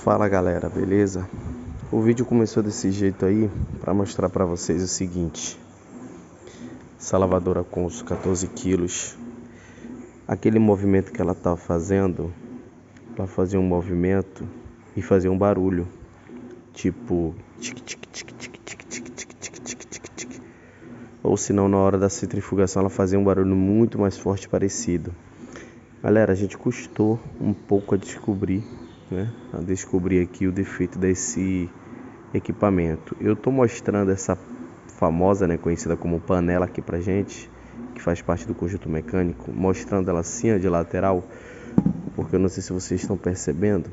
Fala galera, beleza? O vídeo começou desse jeito aí para mostrar para vocês o seguinte: essa lavadora com os 14 quilos, aquele movimento que ela tá fazendo, ela fazia um movimento e fazia um barulho, tipo tic tic tic tic tic tic tic tic tic tic tic. Ou se não, na hora da centrifugação ela fazia um barulho muito mais forte parecido. Galera, a gente custou um pouco a descobrir aqui o defeito desse equipamento. Eu tô mostrando essa famosa, conhecida como panela aqui pra gente, que faz parte do conjunto mecânico, mostrando ela assim, de lateral, porque eu não sei se vocês estão percebendo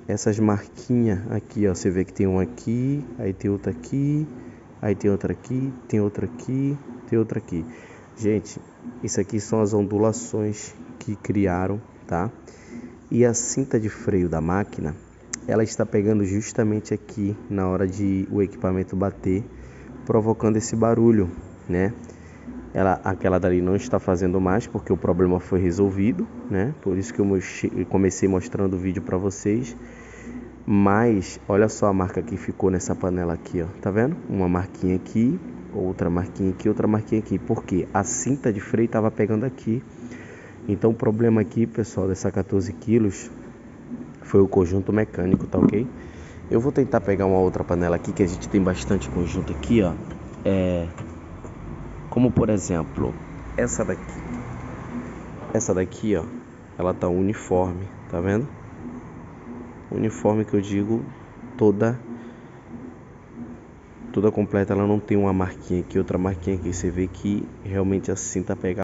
essas marquinhas aqui, ó. Você vê que tem uma aqui, aí tem outra aqui, aí tem outra aqui, tem outra aqui, tem outra aqui. Gente, isso aqui são as ondulações que criaram, tá? E a cinta de freio da máquina, ela está pegando justamente aqui na hora de o equipamento bater, provocando esse barulho, né? Aquela dali não está fazendo mais porque o problema foi resolvido, né? Por isso que eu comecei mostrando o vídeo para vocês. Mas olha só a marca que ficou nessa panela aqui, ó. Tá vendo? Uma marquinha aqui, outra marquinha aqui, outra marquinha aqui. Porque a cinta de freio estava pegando aqui. Então o problema aqui, pessoal, dessa 14 quilos foi o conjunto mecânico, tá ok? Eu vou tentar pegar uma outra panela aqui, que a gente tem bastante conjunto aqui, ó. Como por exemplo, essa daqui. Essa daqui, ó, ela tá uniforme, tá vendo? Uniforme que eu digo toda completa, ela não tem uma marquinha aqui, outra marquinha aqui. Você vê que realmente a cinta pega